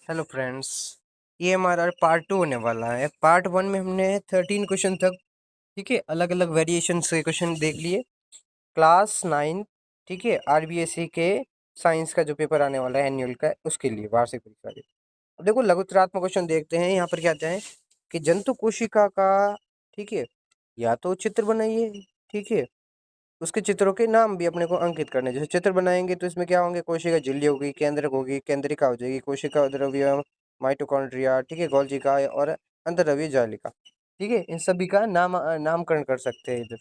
Hello friends. ये हमारा part 2 होने वाला है। पार्ट 1 में हमने 13 क्वेश्चन तक, ठीक है, अलग अलग वेरिएशन से क्वेश्चन देख लिए। क्लास 9, ठीक है, आरबीएससी के साइंस का जो पेपर आने वाला है एनुअल का, उसके लिए वार्षिक परीक्षा के। अब देखो लघुतरात्मक क्वेश्चन देखते हैं। यहाँ पर क्या आता है कि जंतु कोशिका का, ठीक है, या तो चित्र बनाइए, ठीक है, उसके चित्रों के नाम भी अपने को अंकित करने हैं। जैसे चित्र बनाएंगे तो इसमें क्या होंगे, कोशिका झिल्ली होगी, केंद्रक होगी, केंद्रिका हो जाएगी, कोशिका द्रव्य, माइटोकॉन्ड्रिया, ठीक है, गोल्जिका और अंतर्द्रव्य जालिका, ठीक है, इन सभी का नामकरण कर सकते हैं इधर।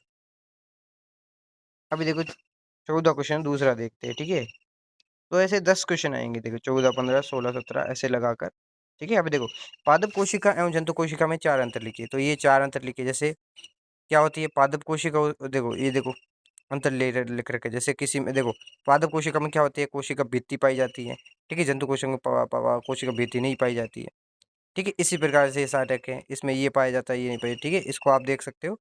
अभी देखो 14 क्वेश्चन दूसरा देखते हैं, ठीक है। तो ऐसे 10 क्वेश्चन आएंगे, देखो 14, 15, 16, 17 ऐसे लगाकर, ठीक है। अभी देखो पादप कोशिका एवं जंतु कोशिका में चार अंतर लिखिए। तो ये चार अंतर लिखिए। जैसे क्या होती है पादप कोशिका, देखो ये देखो अंतर ले लिख रखे। जैसे किसी में देखो पादप कोशिका में क्या होती है, कोशिका भित्ति पाई जाती है, ठीक है। जंतु कोशिका में कोशिका भित्ति नहीं पाई जाती है, ठीक है। इसी प्रकार से ये सारे रखे, इसमें ये पाया जाता है, ये नहीं पाया, ठीक है। इसको आप देख सकते हो।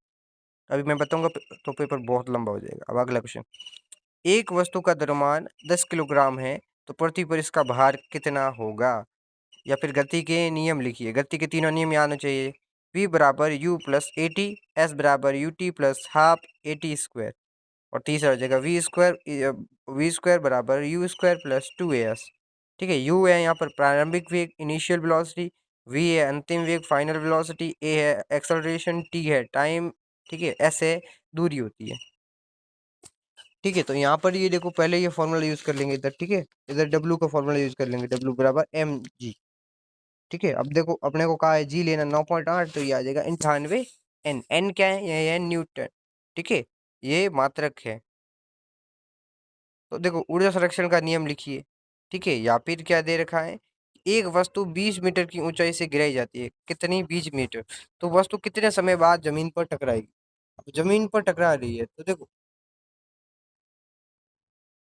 अभी मैं बताऊंगा तो पेपर बहुत लंबा हो जाएगा। अब अगला क्वेश्चन, एक वस्तु का द्रव्यमान 10 किलोग्राम है तो पृथ्वी पर इसका भार कितना होगा। या फिर गति के नियम लिखिए। गति के तीनों नियम याद होने चाहिए। v बराबर u plus a t, s बराबर u t plus half a t square, और तीसरा हो जाएगा वी स्क्वायर बराबर यू स्क्वायर प्लस 2as, ठीक है। यू है यहाँ पर प्रारंभिक वेग, इनिशियल वेलोसिटी, वी है अंतिम वेग, फाइनल वेलोसिटी, ए है एक्सेलरेशन, टी है टाइम, ठीक है, एस है दूरी होती है, ठीक है। तो यहाँ पर ये देखो पहले ये फॉर्मूला यूज कर लेंगे इधर, ठीक है। इधर डब्ल्यू का फॉर्मूला यूज कर लेंगे, डब्ल्यू बराबर एम जी, ठीक है। अब देखो अपने को कहा है जी लेना 9.8, तो ये आ जाएगा 98 एन। एन क्या है, ये है न्यूटन, ठीक है, ये मात्रक है। तो देखो ऊर्जा संरक्षण का नियम लिखिए, ठीक है। या फिर क्या दे रखा है, एक वस्तु 20 मीटर की ऊंचाई से गिराई जाती है, कितनी, 20 मीटर। तो वस्तु कितने समय बाद जमीन पर टकराएगी। अब जमीन पर टकरा रही है तो देखो,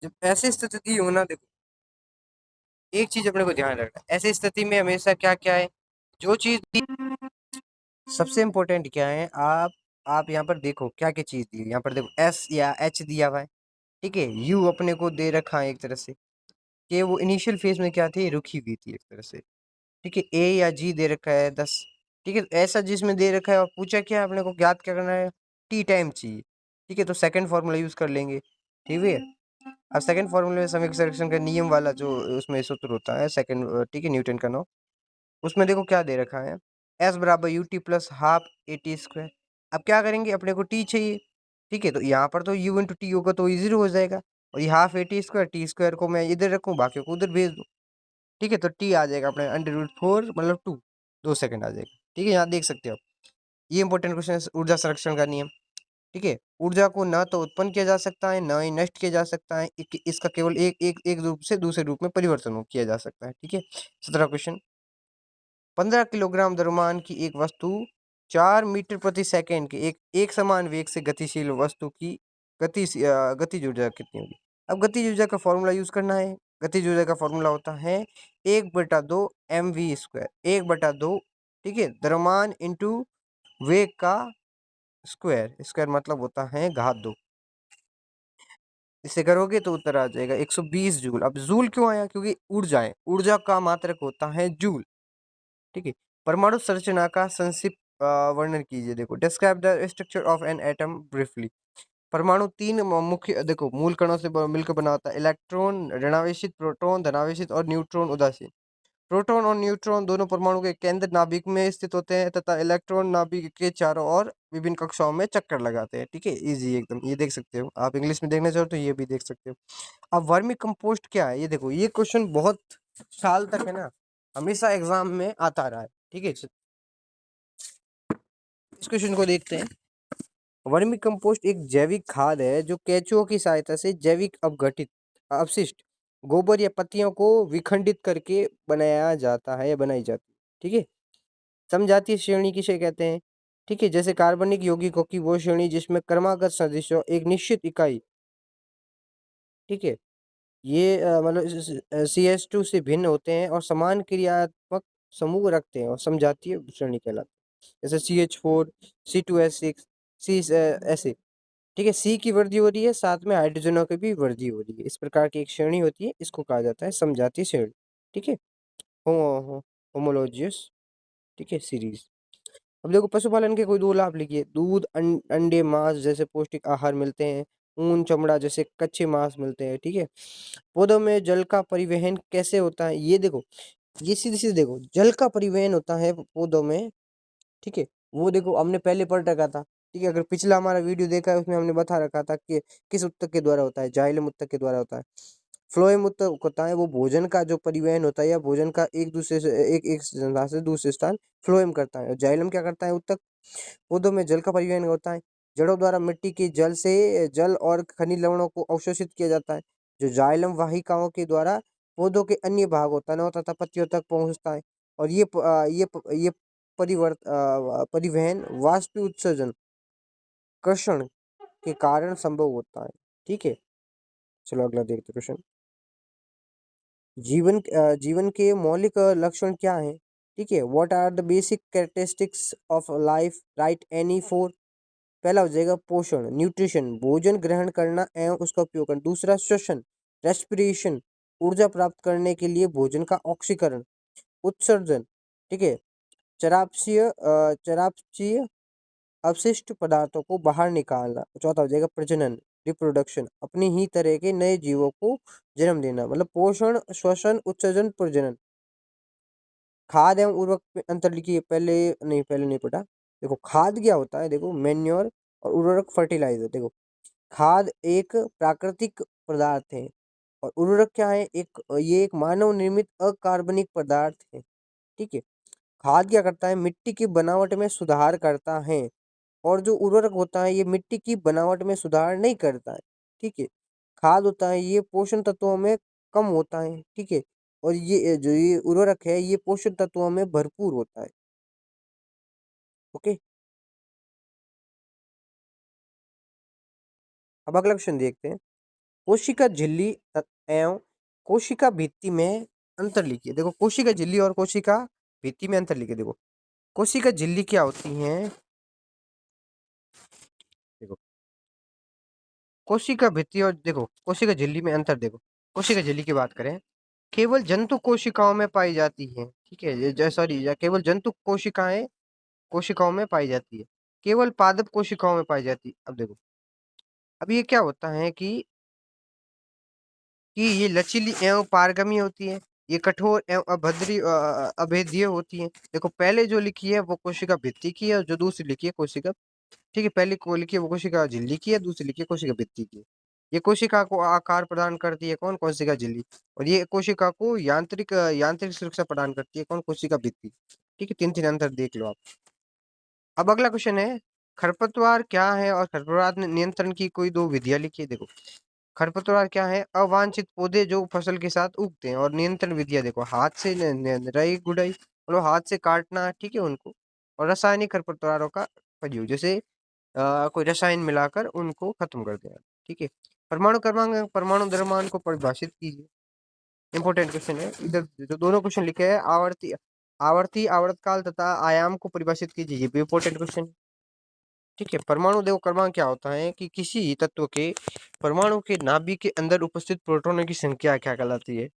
जब ऐसी स्थिति हो ना, देखो एक चीज अपने को ध्यान रखना है, ऐसी स्थिति में हमेशा क्या क्या है, जो चीज सबसे इम्पोर्टेंट क्या है, आप यहाँ पर देखो क्या क्या चीज दी है। यहाँ पर देखो एस या एच दिया हुआ है, ठीक है। यू अपने को दे रखा है एक तरह से, कि वो इनिशियल फेज में क्या थी, रुकी हुई थी एक तरह से, ठीक है। ए या जी दे रखा है 10, ठीक है। ऐसा जिसमें दे रखा है और पूछा क्या है, अपने को ज्ञात क्या करना है, टी टाइम चाहिए, ठीक है। तो सेकंड फॉर्मूला यूज कर लेंगे, ठीक है। अब सेकंड फॉर्मूले में समय संरक्षण का नियम वाला जो उसमें सूत्र होता है सेकंड, ठीक है, न्यूटन का नो, उसमें देखो क्या दे रखा है, एस बराबर u t plus half a t square. अब क्या करेंगे, अपने को टी चाहिए, ठीक है। तो यहाँ पर तो यू इंटू टी होगा तो ये जीरो हो जाएगा, और ये हाफ ए टी स्क्वायर को मैं इधर रखूँ, बाकी को उधर भेज दूँ, ठीक है। तो टी आ जाएगा अपने अंडर रूट 4 मतलब 2, 2 सेकंड आ जाएगा, ठीक है। यहाँ देख सकते हो आप। ये इंपॉर्टेंट क्वेश्चन है ऊर्जा संरक्षण का नियम, ठीक है। ऊर्जा को न तो उत्पन्न किया जा सकता है, न ही नष्ट किया जा सकता है, इसका केवल एक रूप से दूसरे रूप में परिवर्तन किया जा सकता है, ठीक है। 17 क्वेश्चन, 15 किलोग्राम द्रव्यमान की एक वस्तु 4 मीटर प्रति सेकंड के एक समान वेग से गतिशील वस्तु की गतिज ऊर्जा कितनी होगी। अब गतिज ऊर्जा का फॉर्मूला यूज करना है। गतिज ऊर्जा का फॉर्मूला होता है 1/2 mv², 1/2, ठीक है, द्रव्यमान इंटू वेग का स्क्वायर, स्क्वायर मतलब होता है घात 2। इसे करोगे तो उत्तर आ जाएगा 120 जूल। अब जूल क्यों आया, क्योंकि ऊर्जा है, ऊर्जा का मात्रक होता है जूल, ठीक है। परमाणु संरचना का संक्षिप्त वर्णन कीजिए। देखो describe the structure of an atom briefly. परमाणु तीन मुख्य देखो मूल कणों से मिलकर बना होता है। इलेक्ट्रॉन ऋणावेशित, प्रोटॉन धनावेशित और न्यूट्रॉन उदासीन। प्रोटॉन और न्यूट्रॉन दोनों परमाणु के केंद्र नाभिक में स्थित होते हैं तथा इलेक्ट्रॉन नाभिक के चारों ओर विभिन्न कक्षाओं में चक्कर लगाते हैं, ठीक है। इजी एकदम, ये देख सकते हो आप। इंग्लिश में देखना चाहो तो ये भी देख सकते हो। अब वर्मी कंपोस्ट क्या है, ये देखो, ये क्वेश्चन बहुत साल तक है ना, हमेशा एग्जाम में आता रहा है, ठीक है। इस क्वेश्चन को देखते हैं। वर्मी कंपोस्ट एक जैविक खाद है जो केंचुओं की सहायता से जैविक अपघटित अपशिष्ट गोबर या पत्तियों को विखंडित करके बनाया जाता है या बनाई जाती है, ठीक है। समजातीय श्रेणी किसे कहते हैं, ठीक है। जैसे कार्बनिक यौगिकों की वो श्रेणी जिसमें क्रमागत सदस्यों एक निश्चित इकाई, ठीक है, ये मतलब CH2 से भिन्न होते हैं और समान क्रियात्मक समूह रखते हैं और समजातीय श्रेणी कहलाते हैं। जैसे CH4, C2S6, सी ऐसे, ठीक है। सी की वृद्धि हो रही है, साथ में हाइड्रोजनों की भी वृद्धि हो रही है, इस प्रकार की एक श्रेणी होती है, इसको कहा जाता है समजातीय श्रेणी, ठीक है। होमोलोजियस, ठीक है, सीरीज। अब देखो पशुपालन के कोई दो लाभ लिखिए। दूध, अंडे, मांस जैसे पौष्टिक आहार मिलते हैं। ऊन, चमड़ा जैसे कच्चे मांस मिलते हैं, ठीक है। पौधों में जल का परिवहन कैसे होता है, ये देखो, ये सीधे सीधे देखो, जल का परिवहन होता है पौधों में, ठीक है। वो देखो हमने पहले पढ़ रखा था, ठीक है। अगर पिछला हमारा वीडियो देखा है उसमें हमने बता रखा था कि किस उत्तक के द्वारा होता है, जाइलम उत्तक के द्वारा होता है। फ्लोएम उत्तक होता है वो भोजन का जो परिवहन होता है या भोजन का एक दूसरे से एक स्थान से दूसरे स्थान फ्लोएम करता है। और जाइलम क्या करता है, उत्तक। पौधों में जल का परिवहन होता है। जड़ों द्वारा मिट्टी के जल से जल और खनिज लवणों को अवशोषित किया जाता है। जो जाइलम वाहिकाओं के द्वारा पौधों के अन्य भागों, तनों तथा पत्तियों तक पहुंचता है। और ये परिवहन वाष्प उत्सर्जन, कर्षण के कारण संभव होता है, ठीक है। चलो अगला देखते हैं क्वेश्चन। जीवन के मौलिक लक्षण क्या हैं, ठीक है। What are the basic characteristics of life, right any four. पहला हो जाएगा पोषण, न्यूट्रिशन, भोजन ग्रहण करना एवं उसका उपयोग करना। दूसरा श्वसन, रेस्पिरेशन, ऊर्जा प्राप्त करने के लिए भोजन का ऑक्सीकरण। उत्सर्जन, ठीक है, चरापचयी अवशिष्ट पदार्थों को बाहर निकालना। चौथा हो जाएगा प्रजनन, रिप्रोडक्शन, अपनी ही तरह के नए जीवों को जन्म देना। मतलब पोषण, श्वसन, उत्सर्जन, प्रजनन। खाद एवं उर्वरक में अंतर लिखिए। पहले नहीं पढ़ा। देखो खाद क्या होता है, देखो मैन्योर, और उर्वरक फर्टिलाइजर। देखो खाद एक प्राकृतिक पदार्थ है और उर्वरक क्या है, ये एक मानव निर्मित अकार्बनिक पदार्थ है, ठीक है। खाद क्या करता है, मिट्टी की बनावट में सुधार करता है। और जो उर्वरक होता है ये मिट्टी की बनावट में सुधार नहीं करता है, ठीक है। खाद होता है ये पोषण तत्वों में कम होता है, ठीक है। और ये उर्वरक है ये पोषक तत्वों में भरपूर होता है, ओके। अब अगला क्वेश्चन देखते हैं। कोशिका झिल्ली एवं कोशिका भित्ति में अंतर लिखिए। देखो कोशिका झिल्ली और कोशिका भित्ति में अंतर लिखिए। देखो कोशिका झिल्ली क्या होती है, देखो कोशिका भित्ति और देखो कोशिका झिल्ली में अंतर। देखो कोशिका झिल्ली की बात करें, केवल जंतु कोशिकाओं में पाई जाती है, ठीक है। सॉरी, केवल जंतु कोशिकाएं कोशिकाओं में पाई जाती है, केवल पादप कोशिकाओं में पाई जाती है। अब देखो, अब ये क्या होता है कि ये लचीली एवं पारगमी होती है, ये कठोर एवं अभेद्य होती है। देखो पहले जो लिखी है वो कोशिका भित्ति की है और जो दूसरी लिखी है कोशिका, ठीक है, पहले को लिखी है वो कोशिका झिल्ली की है, दूसरी लिखी है कोशिका भित्ति की है। ये कोशिका को आकार प्रदान करती है कौन, कोशिका झिल्ली। और ये कोशिका को यांत्रिक सुरक्षा प्रदान करती है कौन, कोशिका भित्ति, ठीक है। तीन तीन अंतर देख लो आप। अब अगला क्वेश्चन है, खरपतवार क्या है और खरपतवार नियंत्रण की कोई दो विधियां लिखिए। देखो खरपतवार क्या है, अवांछित पौधे जो फसल के साथ उगते हैं। और नियंत्रण विधियां देखो, हाथ से रई गुड़ाई, मतलब हाथ से काटना, ठीक है उनको। और रासायनिक खरपतवारों का प्रयोग, जैसे कोई रसायन मिलाकर उनको खत्म कर देना, ठीक है। परमाणु क्रमांक, परमाणु द्रव्यमान को परिभाषित कीजिए। इंपॉर्टेंट क्वेश्चन है। इधर जो दोनों क्वेश्चन लिखे हैं, आवर्ती आवर्तकाल तथा आयाम को परिभाषित कीजिए, ये भी इंपॉर्टेंट क्वेश्चन, ठीक है। परमाणु देखो क्रमांक क्या होता है कि किसी तत्व के परमाणु के नाभिक के अंदर उपस्थित प्रोटॉनों की संख्या क्या कहलाती है,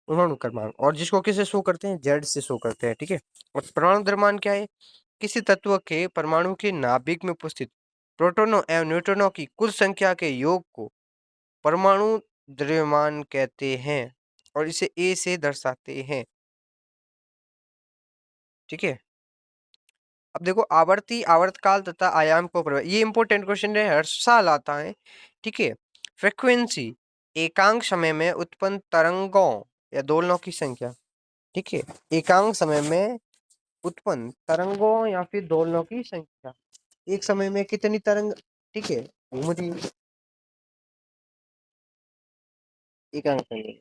परमाणु क्रमांक। और जिसको किससे शो करते हैं, जेड से शो करते हैं, ठीक है। और परमाणु द्रव्यमान क्या है, किसी तत्व के परमाणु के नाभिक में उपस्थित प्रोटॉनों एवं न्यूट्रॉनों की कुल संख्या के योग को परमाणु द्रव्यमान कहते हैं और इसे ए से दर्शाते हैं, ठीक है। अब देखो आवर्ती आवर्तकाल तथा आयाम को ये इंपॉर्टेंट क्वेश्चन है, हर साल आता है, ठीक है। फ्रीक्वेंसी, एकांक समय में उत्पन्न तरंगों या दोलनों की संख्या, ठीक है। एकांक समय में उत्पन्न तरंगों या फिर दोलनों की संख्या, एक समय में कितनी तरंग, ठीक है, घूम रही है, एकांक समय में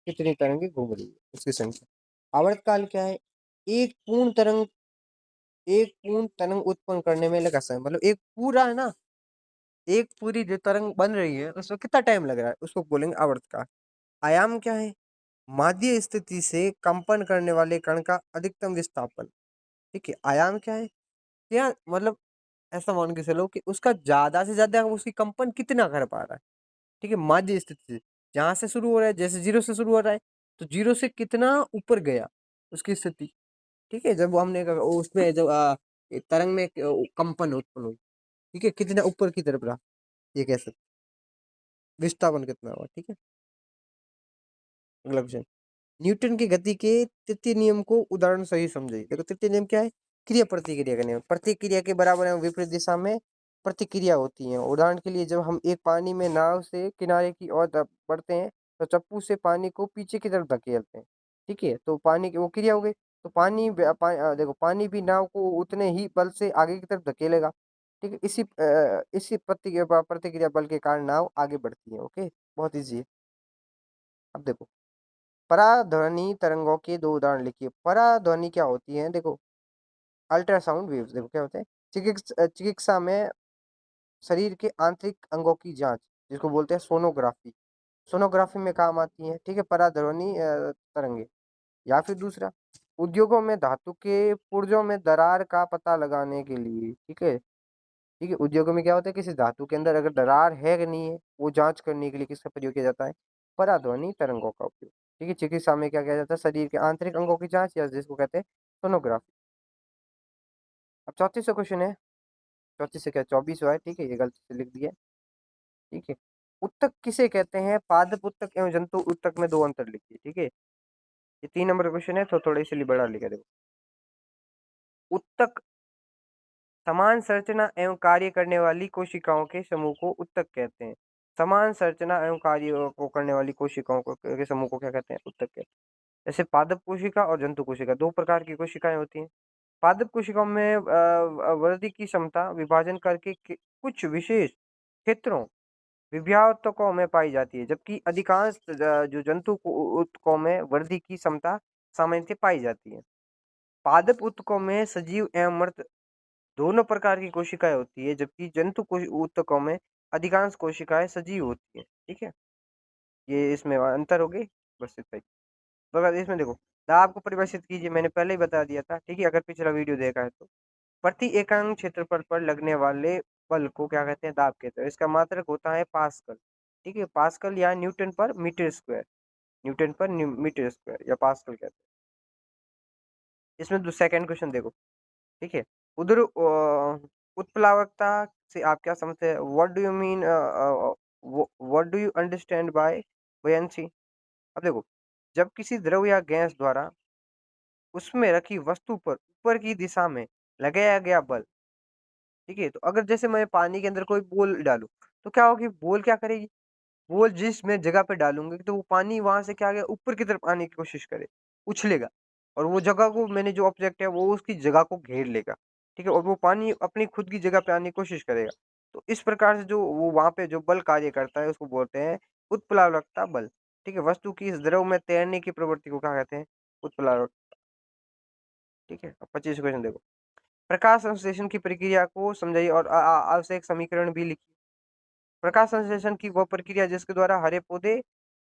कितनी तरंगे घूम रही है उसकी संख्या। आवर्तकाल क्या है, एक पूर्ण तरंग एक पूर्ण तरंग उत्पन्न करने में लगा समय, मतलब एक पूरा है ना, एक पूरी जो तरंग बन रही है उसमें कितना टाइम लग रहा है उसको बोलेंगे आवर्तकाल। आयाम क्या है, माध्य स्थिति से कंपन करने वाले कण का अधिकतम विस्थापन, ठीक है। आयाम क्या है, क्या मतलब ऐसा मान के चलो कि उसका ज्यादा से ज्यादा उसकी कंपन कितना कर पा रहा है, ठीक है, माध्य स्थिति से। जहां से शुरू हो रहा है, जैसे जीरो से शुरू हो रहा है तो जीरो से कितना ऊपर गया उसकी स्थिति। ठीक है, जब हमने उसमें जब एक तरंग में कंपन उत्पन्न हुई, ठीक है, कितना ऊपर की तरफ रहा, ये कह सकते, विस्थापन कितना हुआ। ठीक है, अगला क्वेश्चन, न्यूटन की गति के तृतीय नियम को उदाहरण सही समझिए। देखो तृतीय नियम क्या है, क्रिया प्रतिक्रिया का नियम। प्रतिक्रिया के बराबर एवं विपरीत दिशा में प्रतिक्रिया होती है। उदाहरण के लिए जब हम एक पानी में नाव से किनारे की ओर बढ़ते हैं तो चप्पू से पानी को पीछे की तरफ धकेलते हैं। ठीक है, तो पानी की वो क्रिया हो गई। तो देखो पानी भी नाव को उतने ही बल से आगे की तरफ धकेलेगा। ठीक है, इसी प्रतिक्रिया बल के कारण नाव आगे बढ़ती है। ओके, बहुत इजी है। अब देखो, पराध्वनि तरंगों के दो उदाहरण लिखिए। पराध्वनि क्या होती है, देखो अल्ट्रासाउंड वेव्स। देखो क्या होते हैं, चिकित्सा में शरीर के आंतरिक अंगों की जांच, जिसको बोलते हैं सोनोग्राफी, सोनोग्राफी में काम आती है। ठीक है, पराध्वनि तरंगे। या फिर दूसरा, उद्योगों में धातु के पुर्जों में दरार का पता लगाने के लिए। ठीक है, ठीक है, उद्योगों में क्या होता है, किसी धातु के अंदर अगर दरार है कि नहीं है, वो जांच करने के लिए किसका प्रयोग किया जाता है, पराध्वनि तरंगों का उपयोग। ठीक है, चिकित्सा में क्या किया जाता है, शरीर के आंतरिक अंगों की जांच, या जिसको कहते हैं सोनोग्राफी। अब 34वां क्वेश्चन है, 34 से क्या 24वां है, ठीक है, ये गलती से लिख दिया। ठीक है, उत्तक किसे कहते हैं, पादप उत्तक एवं जंतु उत्तक में दो अंतर लिखिए। ठीक है, ये 3 नंबर क्वेश्चन है, तो थोड़ा इसलिए बड़ा लिखा। देखो, उत्तक समान संरचना एवं कार्य करने वाली कोशिकाओं के समूह को उत्तक कहते हैं। समान संरचना एवं कार्य को करने वाली कोशिकाओं को के समूह को क्या कहते हैं, उत्तक कहते हैं। जैसे पादप कोशिका और जंतु कोशिका, दो प्रकार की कोशिकाएं होती हैं। पादप कोशिकाओं में वृद्धि की क्षमता विभाजन करके कुछ विशेष क्षेत्रों विभ्यात्मकों में पाई जाती है, जबकि अधिकांश जो उत्तकों में वृद्धि की क्षमता सामान्यतः पाई जाती है। पादप उत्तकों में सजीव एवं मृत दोनों प्रकार की कोशिकाएं होती है, जबकि ऊतकों में अधिकांश कोशिकाएं सजीव होती है। ठीक है, ये इसमें अंतर हो गई, बस इतना ही। तो अगर इसमें देखो, दाब को परिभाषित कीजिए, मैंने पहले ही बता दिया था। ठीक है, अगर पिछला वीडियो देखा है तो, प्रति एकांक क्षेत्रफल पर लगने वाले बल को क्या कहते हैं, दाब कहते हैं। इसका मात्रक होता है पास्कल। ठीक है, पास्कल या न्यूटन पर मीटर स्क्वायर, न्यूटन पर मीटर स्क्वायर या पास्कल कहते हैं। इसमें सेकंड क्वेश्चन देखो। ठीक है, उधर उत्प्लावकता से आप क्या समझते हैं, what do you mean, what do you understand by buoyancy. अब देखो, जब किसी द्रव या गैस द्वारा उसमें रखी वस्तु पर ऊपर की दिशा में लगाया गया बल। ठीक है, तो अगर जैसे मैं पानी के अंदर कोई बॉल डालूं, तो क्या होगी, बॉल क्या करेगी, बॉल जिस मैं जगह पे डालूंगी तो वो पानी वहां से क्या गया, ऊपर की तरफ आने की कोशिश करे, उछलेगा, और वो जगह को, मैंने जो ऑब्जेक्ट है वो उसकी जगह को घेर लेगा। ठीक है, और वो पानी अपनी खुद की जगह पे आने की कोशिश करेगा। तो इस प्रकार से जो वो वहां पे जो बल कार्य करता है उसको बोलते हैं उत्प्लावकता बल। ठीक है, वस्तु की इस द्रव में तैरने की प्रवृत्ति को क्या कहते हैं, उत्प्लावक। ठीक है, अब 25 क्वेश्चन देखो, प्रकाश संश्लेषण की प्रक्रिया को समझाइए और आवश्यक समीकरण भी लिखिए। प्रकाश संश्लेषण की वह प्रक्रिया जिसके द्वारा हरे पौधे,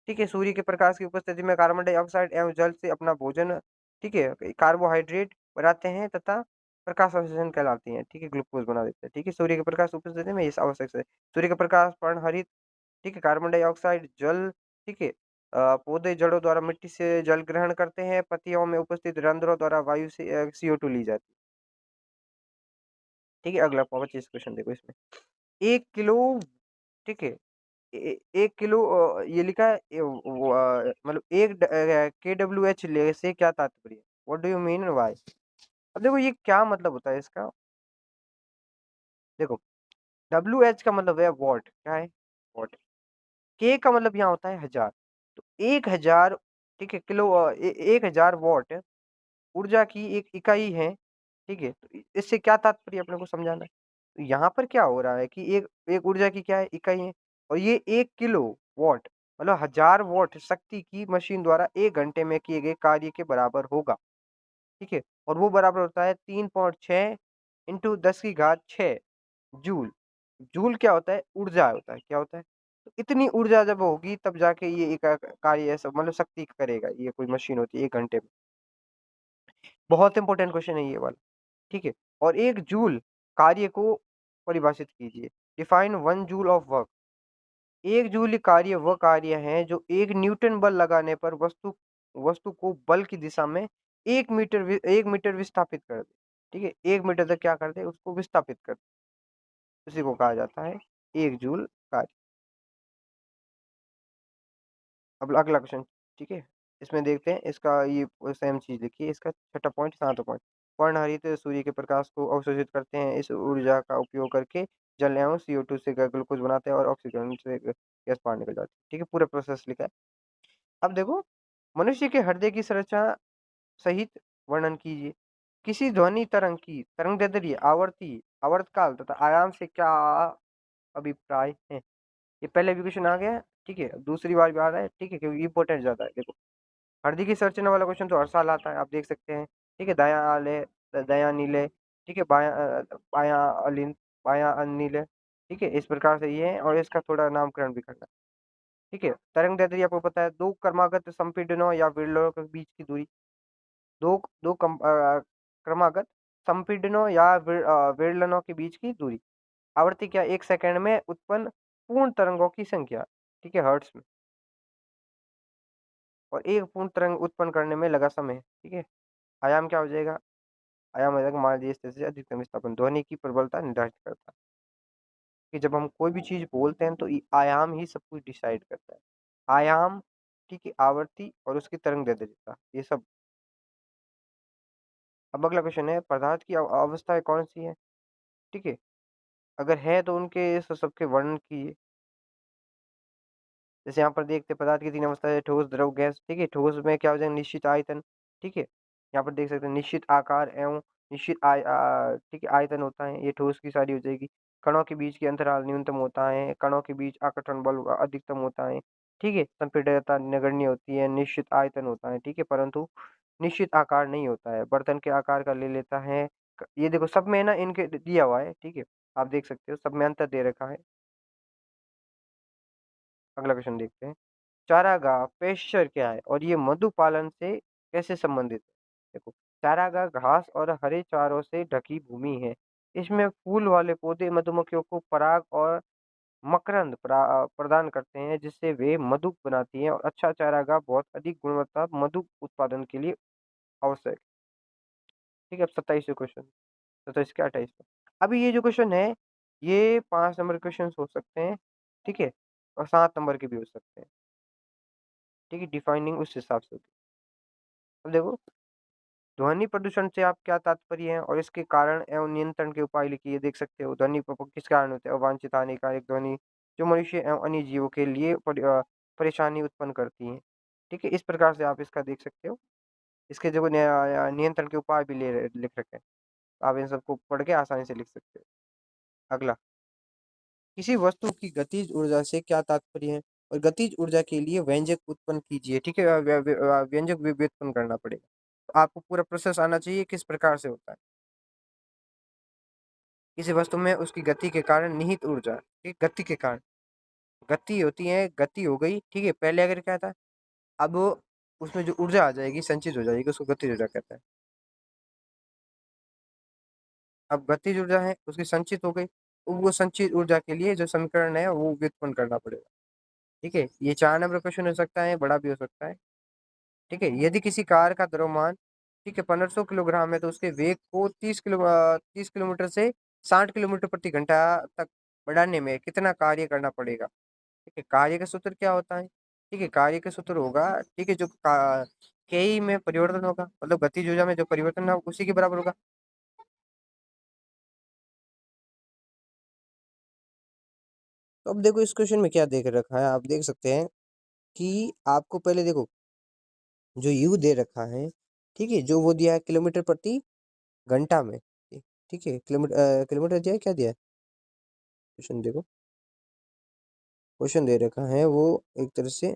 ठीक है, सूर्य के प्रकाश की उपस्थिति में कार्बन डाइऑक्साइड एवं जल से अपना भोजन, ठीक है, कार्बोहाइड्रेट बनाते हैं तथा प्रकाश संश्लेषण कहलाती है। ठीक है, ग्लूकोज बना देते हैं। ठीक है, सूर्य के प्रकाश की उपस्थिति में ये आवश्यक है। सूर्य का प्रकाश पर्णहरित, ठीक है, कार्बन डाइऑक्साइड जल, ठीक है, पौधे जड़ों द्वारा मिट्टी से जल ग्रहण करते हैं, पत्तियों में उपस्थित रंध्रों द्वारा वायु से CO2 ली जाती है। ठीक है, अगला 25 क्वेश्चन देखो, इसमें 1 किलो, ठीक है, 1 किलो, ये लिखा है, मतलब एक KWH ले से क्या तात्पर्य, what do you mean why. अब देखो, ये क्या मतलब होता है इसका। देखो, WH का मतलब है वॉट, क्या है, वॉट। K का मतलब यहाँ होता है हजार, तो 1,000, ठीक है, किलो, 1,000 वॉट ऊर्जा की एक इकाई है। ठीक है, तो इससे क्या तात्पर्य अपने को समझाना है। तो यहाँ पर क्या हो रहा है कि एक एक ऊर्जा की क्या है, इकाई है, और ये 1 किलो वॉट मतलब 1,000 वॉट शक्ति की मशीन द्वारा 1 घंटे में किए गए कार्य के बराबर होगा। ठीक है, और वो बराबर होता है 3.6 इंटू 10 की घात 6 जूल। जूल क्या होता है, ऊर्जा होता है, क्या होता है। तो इतनी ऊर्जा जब होगी तब जाके ये एक कार्य ऐसा मतलब शक्ति करेगा, ये कोई मशीन होती है 1 घंटे में। बहुत इंपॉर्टेंट क्वेश्चन है ये वाला। ठीक है, और 1 जूल कार्य को परिभाषित कीजिए, डिफाइन 1 जूल ऑफ वर्क। एक जूल कार्य वह कार्य है जो 1 न्यूटन बल लगाने पर वस्तु वस्तु को बल की दिशा में 1 मीटर विस्थापित कर दे। ठीक है, 1 मीटर तक क्या कर दे, उसको विस्थापित कर दे, उसी को कहा जाता है 1 जूल कार्य। अब अगला क्वेश्चन। ठीक है, इसमें देखते हैं, इसका ये सेम चीज लिखिए, इसका छठा पॉइंट, 7वां पॉइंट। पर्णहरित सूर्य के प्रकाश को अवशोषित करते हैं, इस ऊर्जा का उपयोग करके जल एवं CO2 से ग्लूकोज बनाते हैं और ऑक्सीजन से गैस बाहर निकल जाती है। ठीक है, पूरा प्रोसेस लिखा है। अब देखो, मनुष्य के हृदय की संरचना सहित वर्णन कीजिए। किसी ध्वनि तरंग की तरंगदैर्ध्य, आवर्ती, आवर्तकाल तथा आयाम से क्या अभिप्राय है। ये पहले भी क्वेश्चन आ गया है। ठीक है, दूसरी बार भी आ रहा है। ठीक है, क्योंकि इंपॉर्टेंट ज्यादा है। देखो, हृदय की संरचना वाला क्वेश्चन तो हर साल आता है, आप देख सकते हैं। ठीक है, दाया आले, दया नीले। ठीक है, बाया अलिंद, बाया अनिल। ठीक है, इस प्रकार से ये है, और इसका थोड़ा नामकरण भी करना है। ठीक है, तरंग दैर्ध्य आपको पता है, दो क्रमागत संपीड़नों या विरलों के बीच की दूरी। दो दो क्रमागत संपीड़नों या विरलनों के बीच की दूरी। आवृत्ति क्या, 1 सेकंड में उत्पन्न पूर्ण तरंगों की संख्या। ठीक है, हर्ट्स में। और एक पूर्ण तरंग उत्पन्न करने में लगा समय। ठीक है, आयाम क्या हो जाएगा, आयाम हो जाएगा मान लीजिए स्थिति से अधिकतम विस्थापन। ध्वनि की प्रबलता निर्धारित करता है कि जब हम कोई भी चीज बोलते हैं तो आयाम ही सब कुछ डिसाइड करता है। आयाम, ठीक है, आवृत्ति और उसकी तरंग दैर्ध्य, ये सब। अब अगला क्वेश्चन है, पदार्थ की अवस्थाएं कौन सी है। ठीक है, अगर है तो उनके सबके वर्णन कीजिए। जैसे यहाँ पर देखते हैं, पदार्थ की 3 अवस्थाएं, ठोस, द्रव, गैस। ठीक है, ठोस में क्या हो जाएगा, निश्चित आयतन। ठीक है, यहाँ पर देख सकते हैं, निश्चित आकार एवं निश्चित ठीक है, आयतन होता है, ये ठोस की सारी हो जाएगी। कणों के बीच की अंतराल न्यूनतम होता है, कणों के बीच आकर्षण बल अधिकतम होता है। ठीक है, संपीड़ितता नगण्य होती है, निश्चित आयतन होता है। ठीक है, परंतु निश्चित आकार नहीं होता है, बर्तन के आकार का ले लेता है। ये देखो, सब में ना इनके दिया हुआ है। ठीक है, आप देख सकते हो, सब में अंतर दे रखा है। अगला क्वेश्चन देखते हैं, चारागाह पेशर क्या है और ये मधु पालन से कैसे संबंधित है। देखो, चारागाह घास और हरे चारों से ढकी भूमि है। इसमें फूल वाले पौधे मधुमक्खियों को पराग और मकरंद प्रदान करते हैं, जिससे वे मधु बनाती हैं। और अच्छा चारागाह बहुत अधिक गुणवत्ता मधु उत्पादन के लिए आवश्यक है। ठीक है, अब 27 क्वेश्चन, 27 के 28। अभी ये जो क्वेश्चन है, ये 5 नंबर क्वेश्चन हो सकते हैं। ठीक है, और 7 नंबर के भी हो सकते हैं। ठीक है, डिफाइनिंग उस हिसाब से होती है। अब देखो, ध्वनि प्रदूषण से आप क्या तात्पर्य है और इसके कारण एवं नियंत्रण के उपाय लिखिए। देख सकते हो, ध्वनि किस कारण होते हैं, अवांछित हानिकारक ध्वनि जो मनुष्य एवं अन्य जीवों के लिए परेशानी उत्पन्न करती है। ठीक है, इस प्रकार से आप इसका देख सकते हो। इसके जो नियंत्रण के उपाय भी लिख रखे हैं, आप इन सबको पढ़ के आसानी से लिख सकते हो। अगला, किसी वस्तु की गतिज ऊर्जा से क्या तात्पर्य है और गतिज ऊर्जा के लिए व्यंजक उत्पन्न कीजिए। ठीक है, व्यंजक भी व्युत्पन्न करना पड़ेगा। तो आपको पूरा प्रोसेस आना चाहिए, किस प्रकार से होता है। किसी वस्तु में उसकी गति के कारण निहित ऊर्जा। ठीक, गति के कारण, गति होती है, गति हो गई। ठीक है, पहले अगर क्या था, अब उसमें जो ऊर्जा आ जाएगी, संचित हो जाएगी, उसको गतिज ऊर्जा कहता है। अब गतिज ऊर्जा है, उसकी संचित हो गई, तो वो संचित ऊर्जा के लिए जो समीकरण है वो व्युत्पन्न करना पड़ेगा। ठीक है, ये 4 नंबर क्वेश्चन हो सकता है, बड़ा भी हो सकता है। ठीक है, यदि किसी कार का द्रव्यमान, ठीक है, 1500 किलोग्राम है, तो उसके वेग को 30 किलोमीटर से 60 किलोमीटर प्रति घंटा तक बढ़ाने में कितना कार्य करना पड़ेगा। ठीक है, कार्य का सूत्र क्या होता है। ठीक है, कार्य का सूत्र होगा, ठीक है, जो के में परिवर्तन होगा, मतलब गतिज ऊर्जा में जो परिवर्तन है उसी के बराबर होगा। तो अब देखो, इस क्वेश्चन में क्या देख रखा है, आप देख सकते हैं कि आपको पहले देखो, जो यू दे रखा है, ठीक है, जो वो दिया है किलोमीटर प्रति घंटा में। ठीक है, किलोमीटर किलोमीटर दिया है, क्या दिया है, क्वेश्चन देखो, क्वेश्चन दे रखा है वो एक तरह से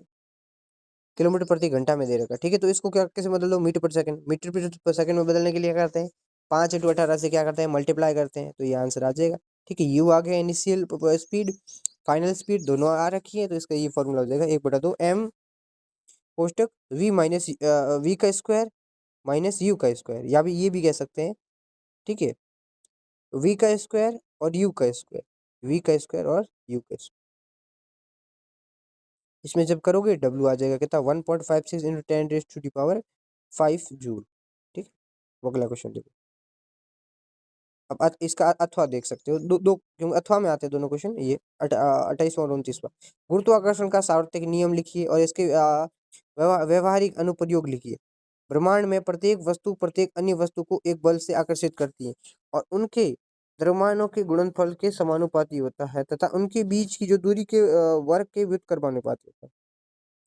किलोमीटर प्रति घंटा में दे रखा है। ठीक है, तो इसको क्या कैसे बदल दो, मीटर पर सेकंड। मीटर पर सेकंड में बदलने के लिए क्या करते हैं, 5 × 18 से क्या करते हैं, मल्टीप्लाई करते हैं, तो ये आंसर आ जाएगा। ठीक है, यू आ गया इनिशियल स्पीड, फाइनल स्पीड दोनों आ रखी है, तो इसका ये फॉर्मूला हो जाएगा 1/2 m कोष्टक v माइनस वी का स्क्वायर माइनस यू का स्क्वायर, या भी ये भी कह सकते हैं। ठीक है, v का स्क्वायर और u का स्क्वायर, v का स्क्वायर और u का स्क्वायर। इसमें जब करोगे डब्ल्यू आ जाएगा कितना 1.56 इंटू 10⁵ जूल। ठीक है, वो अगला क्वेश्चन देखो। अब इसका अथवा देख सकते हो, दो दो क्योंकि अथवा में आते हैं दोनों क्वेश्चन। ये 28वां और 29वां। गुरुत्वाकर्षण का सार्वत्रिक नियम लिखिए और इसके व्यवहारिक अनुप्रयोग लिखिए। ब्रह्मांड में प्रत्येक वस्तु प्रत्येक अन्य वस्तु को एक बल से आकर्षित करती है और उनके द्रव्यमानों के गुणनफल के समानुपाती होता है तथा उनके बीच की जो दूरी के वर्ग के व्युत्क्रमानुपाती होता है।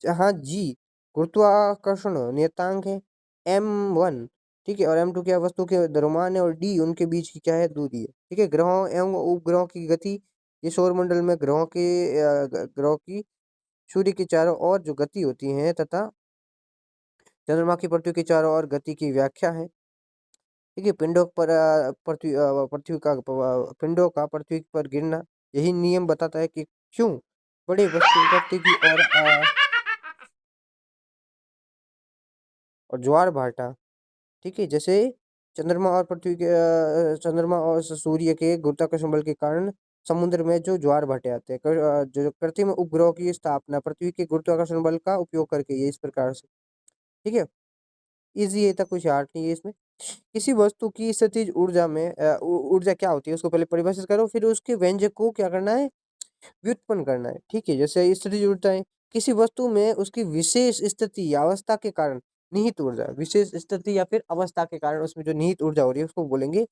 जहाँ जी गुरुत्वाकर्षण नियतांक है, m1 ठीक है, और m2 क्या है, वस्तु के द्रव्यमान है, और d उनके बीच की क्या है, दूरी है। ठीक है, ग्रहों एवं उपग्रहों की गति, ये सौरमंडल में ग्रहों की सूर्य के चारों ओर जो गति होती है तथा चंद्रमा की पृथ्वी के चारों ओर गति की व्याख्या है। ठीक है, पिंडों का पृथ्वी पर गिरना, यही नियम बताता है कि क्यों बड़े वस्तु पृथ्वी की और ज्वार भाटा। ठीक है, जैसे चंद्रमा और सूर्य के गुरुत्वाकर्षण बल के कारण समुद्र में जो ज्वार भाटे आते हैं, जो कृत्रिम उपग्रहों की स्थापना पृथ्वी के गुरुत्वाकर्षण बल का उपयोग करके ये इस प्रकार से। ठीक है, इजी है, तक कुछ हार्ड नहीं है इसमें। किसी वस्तु की स्थितिज ऊर्जा में ऊर्जा क्या होती है उसको पहले परिभाषित करो, फिर उसके व्यंजक को क्या करना है, व्युत्पन्न करना है। ठीक है, जैसे स्थितिज ऊर्जा है, किसी वस्तु में उसकी विशेष स्थिति या अवस्था के कारण निहित ऊर्जा, विशेष स्थिति या फिर अवस्था के कारण उसमें जो निहित ऊर्जा हो रही है उसको बोलेंगे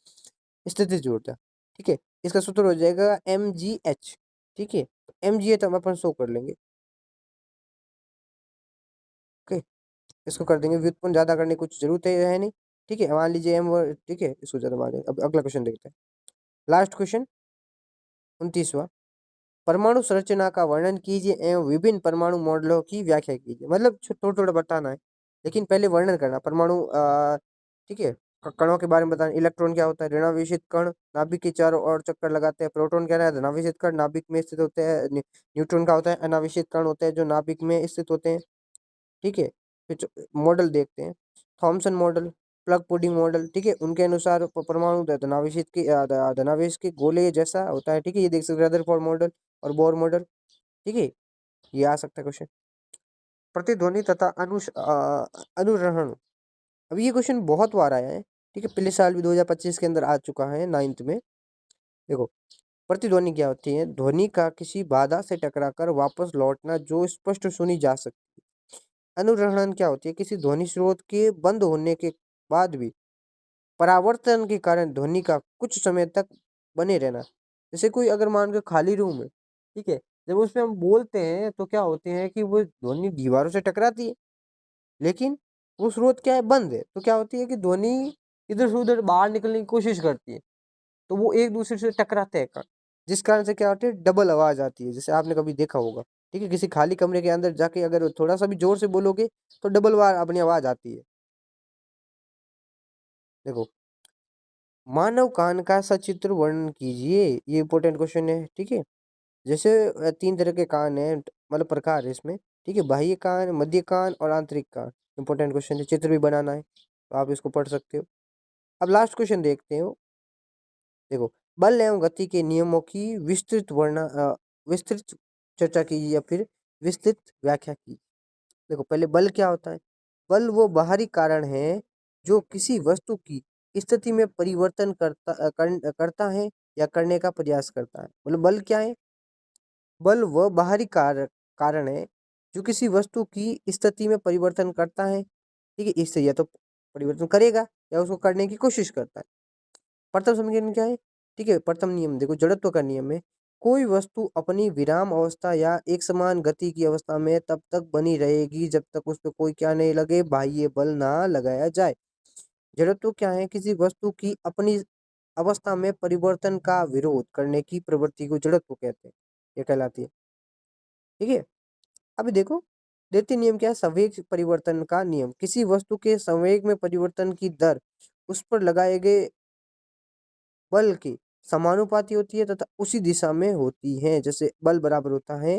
स्थितिज ऊर्जा। ठीक है, इसका सूत्र हो जाएगा mgh। ठीक है, mgh तो हम अपन शो कर लेंगे। ओके, इसको कर देंगे व्युत्पन्न, ज्यादा करने की कुछ जरूरत है नहीं। ठीक है, मान लीजिए m, ठीक है, इसको ज्यादा मान लेंगे। अब अगला क्वेश्चन देखते हैं, लास्ट क्वेश्चन 29वां। परमाणु संरचना का वर्णन कीजिए एवं विभिन्न परमाणु मॉडलों की व्याख्या कीजिए। मतलब थोड़ा थोड़ा बताना है, लेकिन पहले वर्णन करना परमाणु। ठीक है, कणों के बारे में बताना। इलेक्ट्रॉन क्या होता है, ऋणावेशित कण नाभिक के चारों ओर चक्कर लगाते हैं। प्रोटॉन क्या है, धनावेशित कण नाभिक में स्थित होते हैं। न्यूट्रॉन का होता है, अनावेशित कण होते हैं जो नाभिक में स्थित होते हैं। ठीक है, फिर मॉडल देखते हैं, Thompson model, plug pudding model. ठीक है, उनके अनुसार परमाणु धनावेश के गोले जैसा होता है। ठीक है, ये देख सकते हैं रदरफोर्ड मॉडल और बोर मॉडल। ठीक है, ये आ सकता है क्वेश्चन। प्रतिध्वनि तथा अनुरणन, अब ये क्वेश्चन बहुत बार आया है। ठीक है, पिछले साल भी 2025 के अंदर आ चुका है 9th में। देखो, प्रतिध्वनि क्या होती है, ध्वनि का किसी बाधा से टकराकर वापस लौटना जो स्पष्ट सुनी जा सकती है। अनुरणन क्या होती है, किसी ध्वनि स्रोत के बंद होने के बाद भी परावर्तन के कारण ध्वनि का कुछ समय तक बने रहना। जैसे कोई अगर मान के खाली रूम है, ठीक है, जब उसमें हम बोलते हैं तो क्या होते हैं कि वो ध्वनि दीवारों से टकराती है, लेकिन वो स्रोत क्या है, बंद है, तो क्या होती है कि ध्वनि इधर से उधर बाहर निकलने की कोशिश करती है, तो वो एक दूसरे से टकराते हैं जिस कारण से क्या होती है, डबल आवाज आती है। जैसे आपने कभी देखा होगा। ठीक है, किसी खाली कमरे के अंदर जाके अगर थोड़ा सा भी जोर से बोलोगे तो डबल बार अपनी आवाज आती है। देखो, मानव कान का सचित्र वर्णन कीजिए, ये इंपॉर्टेंट क्वेश्चन है। ठीक है, जैसे 3 तरह के कान है, मतलब प्रकार है इसमें। ठीक है, बाह्य कान, मध्य कान और आंतरिक कान। इंपॉर्टेंट क्वेश्चन है, चित्र भी बनाना है तो आप इसको पढ़ सकते हो। अब लास्ट क्वेश्चन देखते हो। देखो, बल एवं गति के नियमों की विस्तृत चर्चा कीजिए या फिर विस्तृत व्याख्या कीजिए। देखो, पहले बल क्या होता है, बल वो बाहरी कारण है जो किसी वस्तु की स्थिति में परिवर्तन करता है या करने का प्रयास करता है। मतलब बल क्या है, बल वह बाहरी कारण है जो किसी वस्तु की स्थिति में परिवर्तन करता है। ठीक है, इससे या तो परिवर्तन करेगा या उसको करने की कोशिश करता है। प्रथम समीकरण क्या है, ठीक है, प्रथम नियम देखो, जड़त्व का नियम है, कोई वस्तु अपनी विराम अवस्था या एक समान गति की अवस्था में तब तक बनी रहेगी जब तक उस पर कोई क्या नहीं लगे, बाह्य बल ना लगाया जाए। जड़त्व क्या है, किसी वस्तु की अपनी अवस्था में परिवर्तन का विरोध करने की प्रवृत्ति को जड़त्व कहते हैं, ये कहलाती है। ठीक है, अभी देखो, द्वितीय नियम क्या है, संवेग परिवर्तन का नियम, किसी वस्तु के संवेग में परिवर्तन की दर उस पर लगाए गए बल के समानुपाती होती है तथा उसी दिशा में होती है। जैसे बल बराबर होता है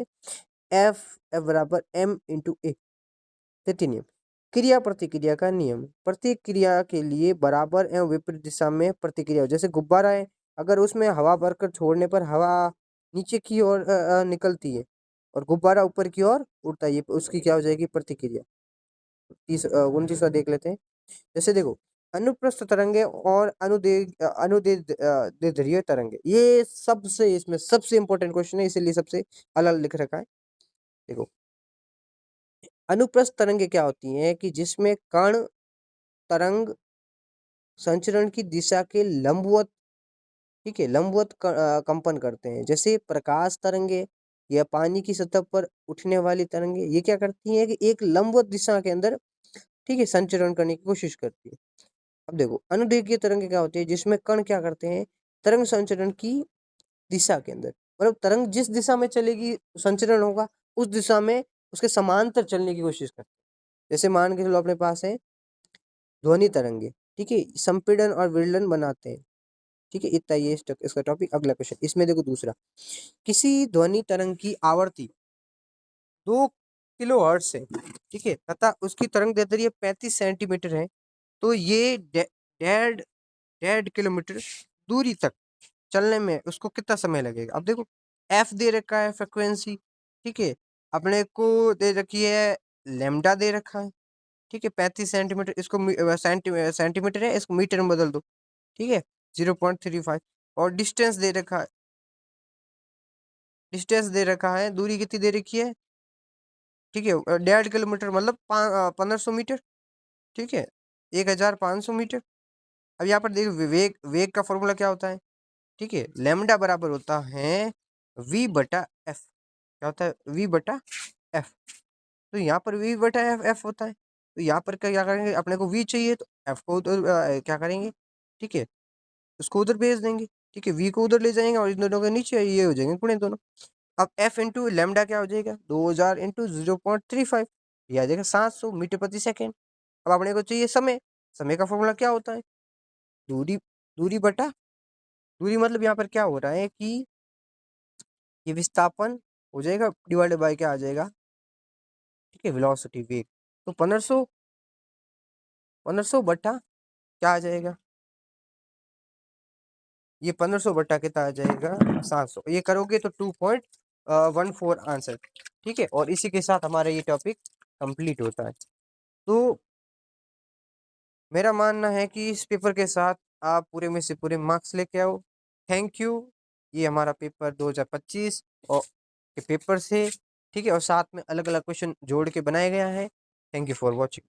एफ बराबर एम इंटू ए। तृतीय नियम, क्रिया प्रतिक्रिया का नियम, प्रत्येक क्रिया के लिए बराबर एवं विपरीत दिशा में प्रतिक्रिया हो। जैसे गुब्बारा है, अगर उसमें हवा भरकर छोड़ने पर हवा नीचे की ओर निकलती है, और गुब्बारा ऊपर की ओर उड़ता है, ये उसकी क्या हो जाएगी, प्रतिक्रिया। 29वां देख लेते हैं। जैसे देखो, अनुप्रस्थ तरंगे और अनुदैर्ध्य तरंगे, ये सबसे इसमें सबसे इंपॉर्टेंट क्वेश्चन है, इसीलिए सबसे अलग लिख रखा है। देखो, अनुप्रस्थ तरंगे क्या होती हैं कि जिसमें कण तरंग संचरण की दिशा के लंबवत, ठीक है, लंबवत कंपन करते हैं। जैसे प्रकाश तरंगे या पानी की सतह पर उठने वाली तरंगे, ये क्या करती हैं कि एक लंबवत दिशा के अंदर, ठीक है, संचरण करने की कोशिश करती है। अब देखो, अनुदैर्घ्य तरंगे क्या होती है, जिसमें कण क्या करते हैं, तरंग संचरण की दिशा के अंदर, मतलब तरंग जिस दिशा में चलेगी, संचरण होगा, उस दिशा में उसके समांतर चलने की कोशिश करते हैं। जैसे मान के चलो अपने पास है ध्वनि तरंगे, ठीक है, संपीड़न और विरलन बनाते हैं, ठीक है, इतना ये इसका टॉपिक। अगला क्वेश्चन, इसमें देखो दूसरा, किसी ध्वनि तरंग की आवृत्ति 2 किलोहर्ट्ज है, ठीक है, तथा उसकी तरंग दैर्ध्य 35 सेंटीमीटर है, तो ये 1.5 किलोमीटर दूरी तक चलने में उसको कितना समय लगेगा। अब देखो, एफ दे रखा है फ्रिक्वेंसी, ठीक है, अपने को दे रखी है लेमडा दे रखा है, ठीक है, 35 सेंटीमीटर, इसको सेंटीमीटर है, इसको मीटर में बदल दो, ठीक है, 0.35। और डिस्टेंस दे रखा है, दूरी कितनी दे रखी है, ठीक है, 1.5 किलोमीटर मतलब 1500 मीटर, ठीक है, 1500 मीटर। अब यहाँ पर देखो, वेग वेग का फॉर्मूला क्या होता है, ठीक है, लेमडा बराबर होता है v/f, क्या होता है, v/f। तो यहाँ पर v/f होता है, तो यहाँ पर क्या करेंगे, अपने को v चाहिए तो f को उधर क्या करेंगे, ठीक है, उसको उधर भेज देंगे, ठीक है, v को उधर ले जाएंगे और इन दोनों के नीचे ये हो जाएंगे गुणे दोनों। अब f इंटू लेमडा क्या हो जाएगा, 2000 इंटू 0.35, ये आ जाएगा 700 मीटर प्रति सेकेंड। अब अपने को चाहिए समय, समय का फॉर्मूला क्या होता है, दूरी दूरी बटा दूरी, मतलब यहाँ पर क्या हो रहा है कि ये विस्थापन हो जाएगा डिवाइडेड बाय क्या आ जाएगा, ठीक है, वेलोसिटी, वेग। तो 1500 बटा क्या आ जाएगा, ये 1500 बटा कितना आ जाएगा, 700। ये करोगे तो 2.14 आंसर, ठीक है, और इसी के साथ हमारा ये टॉपिक कंप्लीट होता है। तो मेरा मानना है कि इस पेपर के साथ आप पूरे में से पूरे मार्क्स लेके आओ। Thank you. ये हमारा पेपर 2025 और के पेपर से, ठीक है, और साथ में अलग अलग क्वेश्चन जोड़ के बनाया गया है। Thank you for watching.